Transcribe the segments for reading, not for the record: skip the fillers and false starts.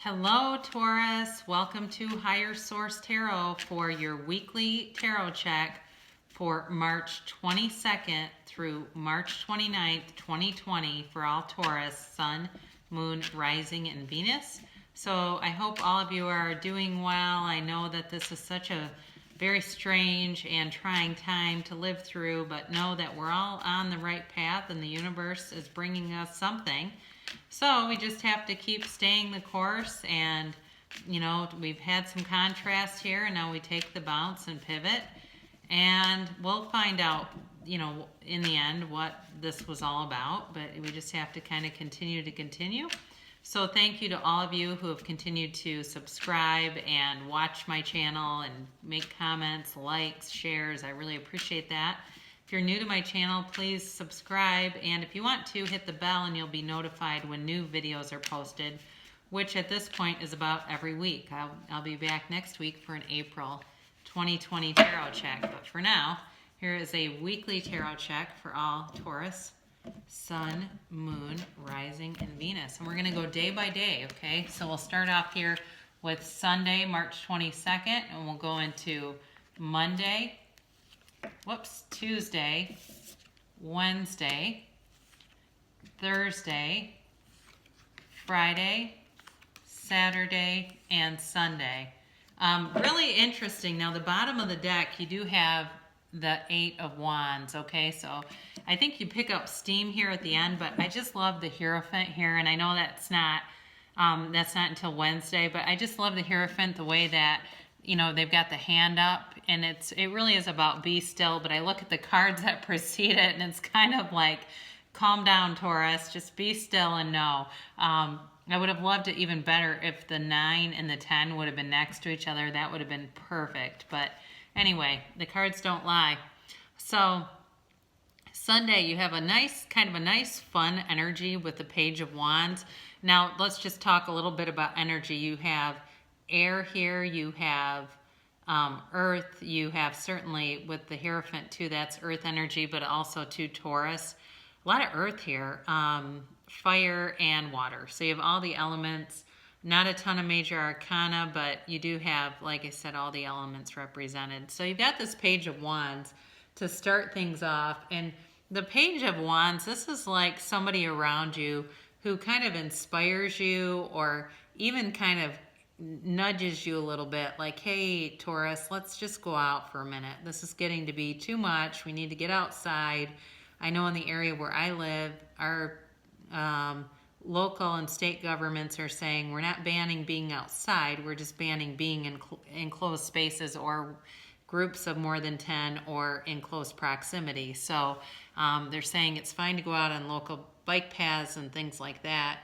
Hello, Taurus. Welcome to Higher Source Tarot for your weekly tarot check for March 22nd through March 29th, 2020 for all Taurus, Sun, Moon, Rising, and Venus. So I hope all of you are doing well. I know that this is such a very strange and trying time to live through, but know that we're all on the right path and the universe is bringing us something. So we just have to keep staying the course, and we've had some contrast here, and now we take the bounce and pivot, and we'll find out in the end what this was all about, but we just have to kind of continue. So thank you to all of you who have continued to subscribe and watch my channel and make comments, likes, shares. I really appreciate that. If you're new to my channel, please subscribe, and if you want to, hit the bell and you'll be notified when new videos are posted, which at this point is about every week. I'll be back next week for an April 2020 tarot check, but for now, here is a weekly tarot check for all Taurus, Sun, Moon, Rising, and Venus. And we're going to go day by day, okay? So we'll start off here with Sunday, March 22nd, and we'll go into Monday, Tuesday, Wednesday, Thursday, Friday, Saturday, and Sunday. Really interesting. Now, the bottom of the deck, you do have the Eight of Wands, okay? So I think you pick up steam here at the end, but I just love the Hierophant here, and I know that's not until Wednesday, but I just love the Hierophant, the way that they've got the hand up, and it really is about be still, but I look at the cards that precede it, and it's kind of like, calm down, Taurus, just be still and know. I would have loved it even better if the 9 and the 10 would have been next to each other. That would have been perfect, but anyway, the cards don't lie. So Sunday, you have a nice, fun energy with the Page of Wands. Now, let's just talk a little bit about energy. You have air here, you have earth, you have certainly with the Hierophant too, that's earth energy, but also to Taurus. A lot of earth here, fire and water. So you have all the elements, not a ton of major arcana, but you do have, like I said, all the elements represented. So you've got this Page of Wands to start things off. And the Page of Wands, this is like somebody around you who kind of inspires you or even kind of nudges you a little bit, like, hey, Taurus, let's just go out for a minute. This is getting to be too much. We need to get outside. I know in the area where I live, our local and state governments are saying we're not banning being outside. We're just banning being in enclosed spaces or groups of more than 10 or in close proximity. So they're saying it's fine to go out on local bike paths and things like that.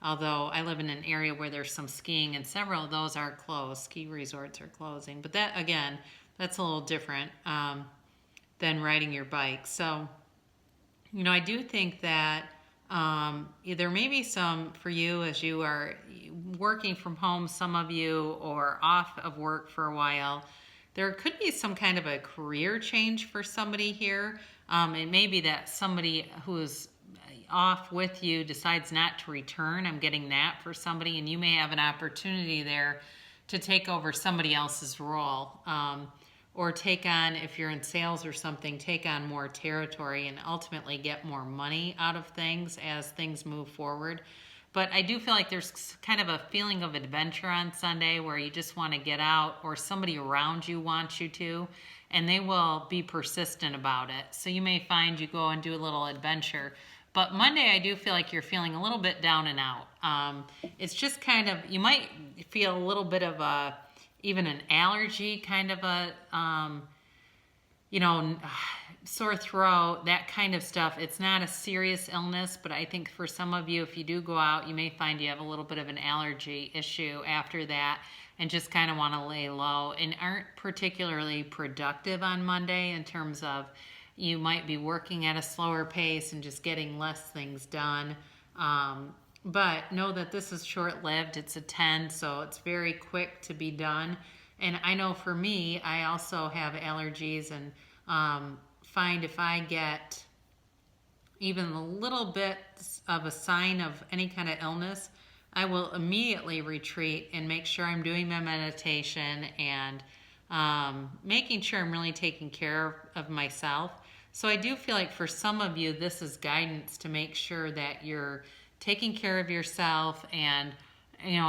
Although I live in an area where there's some skiing and several of those are closed. Ski resorts are closing. But that, again, that's a little different than riding your bike. So, I do think that there may be some for you as you are working from home, some of you, or off of work for a while. There could be some kind of a career change for somebody here. It may be that somebody who's off with you decides not to return. I'm getting that for somebody, and you may have an opportunity there to take over somebody else's role, or take on, if you're in sales or something, take on more territory and ultimately get more money out of things as things move forward. But I do feel like there's kind of a feeling of adventure on Sunday where you just want to get out, or somebody around you wants you to, and they will be persistent about it. So you may find you go and do a little adventure. But Monday, I do feel like you're feeling a little bit down and out. It's just kind of, you might feel a little bit of even an allergy, kind of a, sore throat, that kind of stuff. It's not a serious illness, but I think for some of you, if you do go out, you may find you have a little bit of an allergy issue after that and just kind of want to lay low and aren't particularly productive on Monday in terms of you might be working at a slower pace and just getting less things done. But know that this is short-lived. It's a 10, so it's very quick to be done. And I know for me, I also have allergies, and find if I get even a little bit of a sign of any kind of illness, I will immediately retreat and make sure I'm doing my meditation and making sure I'm really taking care of myself. So I do feel like for some of you, this is guidance to make sure that you're taking care of yourself and,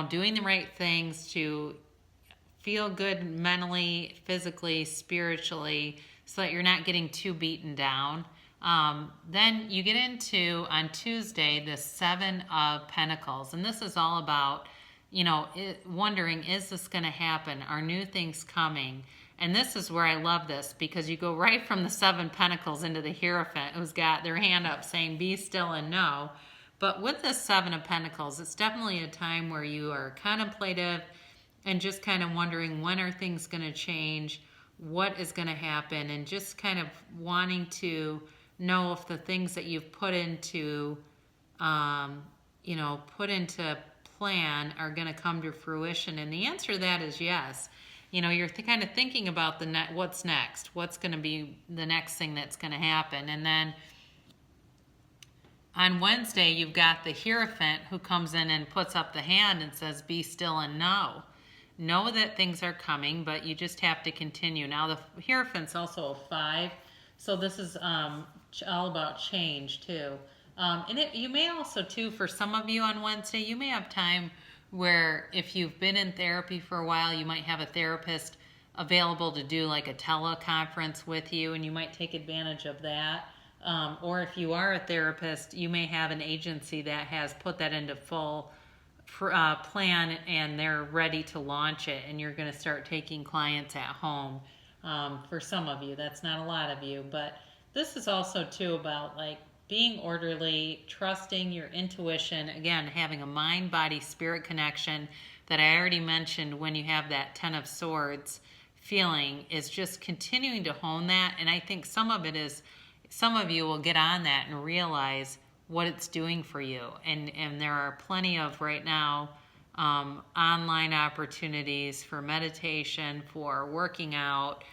doing the right things to feel good mentally, physically, spiritually, so that you're not getting too beaten down. Then you get into, on Tuesday, the Seven of Pentacles. And this is all about, wondering, is this going to happen? Are new things coming? And this is where I love this, because you go right from the Seven Pentacles into the Hierophant, who's got their hand up saying, be still and know. But with the Seven of Pentacles, it's definitely a time where you are contemplative and just kind of wondering, when are things going to change? What is going to happen? And just kind of wanting to know if the things that you've put into plan are going to come to fruition. And the answer to that is yes. You're kind of thinking about what's next, what's going to be the next thing that's going to happen. And then on Wednesday, you've got the Hierophant who comes in and puts up the hand and says, be still and know. Know that things are coming, but you just have to continue. Now, the Hierophant's also a 5, so this is all about change, too. And you may also, too, for some of you on Wednesday, you may have time where if you've been in therapy for a while, you might have a therapist available to do like a teleconference with you, and you might take advantage of that. Or if you are a therapist, you may have an agency that has put that into full plan and they're ready to launch it, and you're going to start taking clients at home. For some of you, that's not a lot of you, but this is also too about like being orderly, trusting your intuition, again, having a mind, body, spirit connection that I already mentioned. When you have that 10 of Swords feeling, is just continuing to hone that. And I think some of you will get on that and realize what it's doing for you. And there are plenty of, right now, online opportunities for meditation, for working out.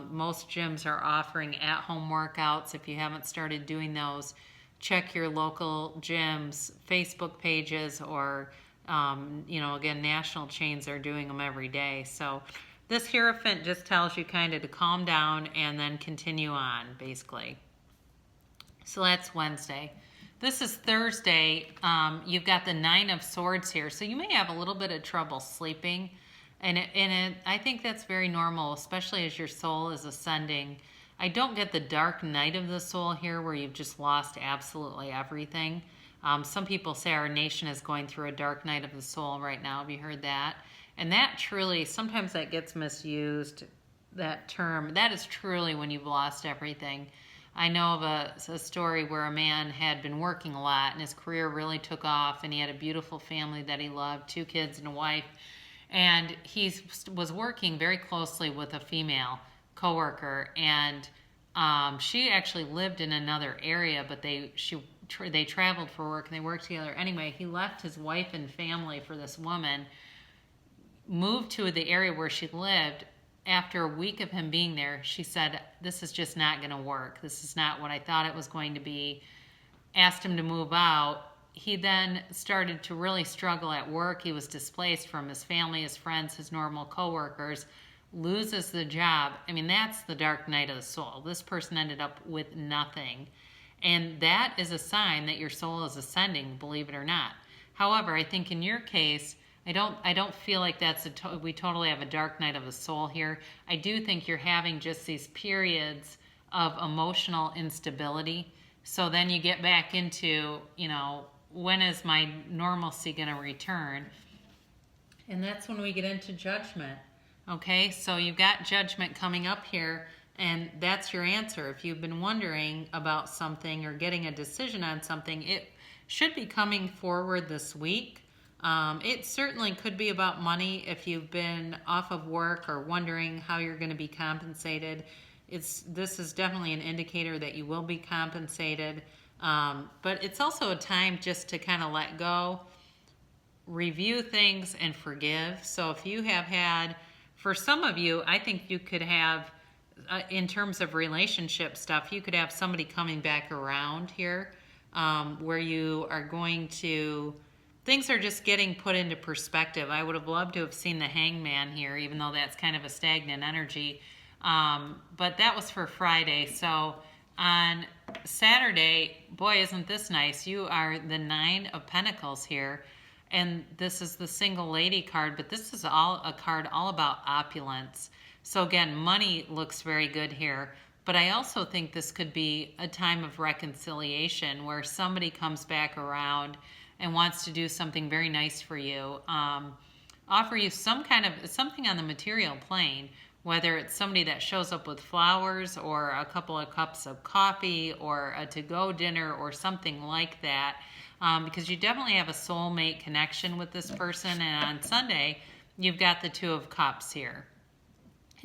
Most gyms are offering at-home workouts. If you haven't started doing those, check your local gyms' Facebook pages, or, again, national chains are doing them every day. So this Hierophant just tells you kind of to calm down and then continue on, basically. So that's Wednesday. This is Thursday. You've got the 9 of Swords here. So you may have a little bit of trouble sleeping. And I think that's very normal, especially as your soul is ascending. I don't get the dark night of the soul here where you've just lost absolutely everything. Some people say our nation is going through a dark night of the soul right now. Have you heard that? And that truly, sometimes that gets misused, that term. That is truly when you've lost everything. I know of a story where a man had been working a lot and his career really took off, and he had a beautiful family that he loved, 2 kids and a wife. And he was working very closely with a female coworker, and she actually lived in another area, but they traveled for work and they worked together. Anyway, he left his wife and family for this woman, moved to the area where she lived. After a week of him being there, she said, this is just not going to work. This is not what I thought it was going to be. Asked him to move out. He then started to really struggle at work. He was displaced from his family, his friends, his normal coworkers, loses the job. I mean, that's the dark night of the soul. This person ended up with nothing. And that is a sign that your soul is ascending, believe it or not. However, I think in your case, I don't feel like we totally have a dark night of the soul here. I do think you're having just these periods of emotional instability. So then you get back into, when is my normalcy going to return? And that's when we get into Judgment. Okay, so you've got Judgment coming up here, and that's your answer. If you've been wondering about something or getting a decision on something, it should be coming forward this week. It certainly could be about money if you've been off of work or wondering how you're going to be compensated. This is definitely an indicator that you will be compensated. But it's also a time just to kind of let go, review things, and forgive. So if you have had, for some of you, I think you could have, in terms of relationship stuff, you could have somebody coming back around here, where you are going to things are just getting put into perspective. I would have loved to have seen the Hangman here, even though that's kind of a stagnant energy. But that was for Friday. So on Saturday, boy, isn't this nice? You are the 9 of Pentacles here. And this is the single lady card, but this is all a card all about opulence. So again, money looks very good here. But I also think this could be a time of reconciliation where somebody comes back around and wants to do something very nice for you, offer you some kind of something on the material plane, whether it's somebody that shows up with flowers or a couple of cups of coffee or a to-go dinner or something like that, because you definitely have a soulmate connection with this person. And on Sunday, you've got the 2 of Cups here.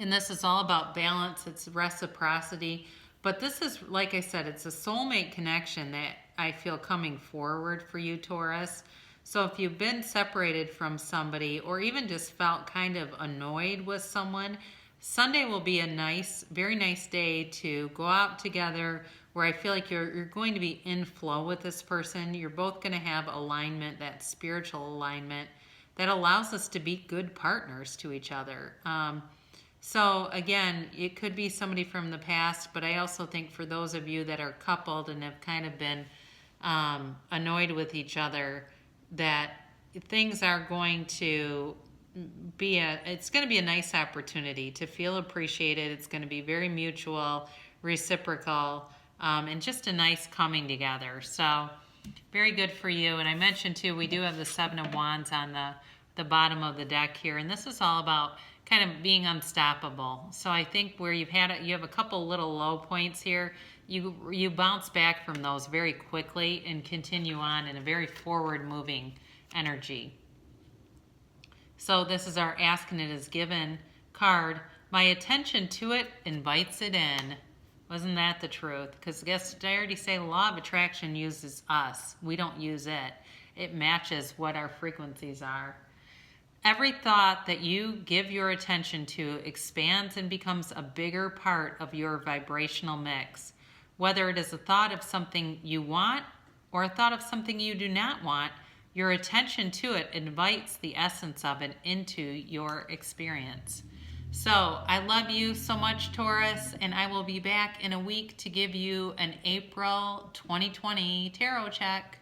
And this is all about balance, it's reciprocity. But this is, like I said, it's a soulmate connection that I feel coming forward for you, Taurus. So if you've been separated from somebody or even just felt kind of annoyed with someone, Sunday will be a nice, very nice day to go out together where I feel like you're going to be in flow with this person. You're both going to have alignment, that spiritual alignment that allows us to be good partners to each other. So again, it could be somebody from the past, but I also think for those of you that are coupled and have kind of been annoyed with each other, that things are going to be it's going to be a nice opportunity to feel appreciated. It's going to be very mutual, reciprocal, and just a nice coming together. So very good for you. And I mentioned too, we do have the 7 of Wands on the bottom of the deck here, and this is all about kind of being unstoppable. So I think where you have a couple little low points here, you bounce back from those very quickly and continue on in a very forward moving energy. So this is our Ask and It Is Given card. My attention to it invites it in. Wasn't that the truth? Because did I already say law of attraction uses us? We don't use it. It matches what our frequencies are. Every thought that you give your attention to expands and becomes a bigger part of your vibrational mix. Whether it is a thought of something you want or a thought of something you do not want, your attention to it invites the essence of it into your experience. So I love you so much, Taurus, and I will be back in a week to give you an April 2020 tarot check.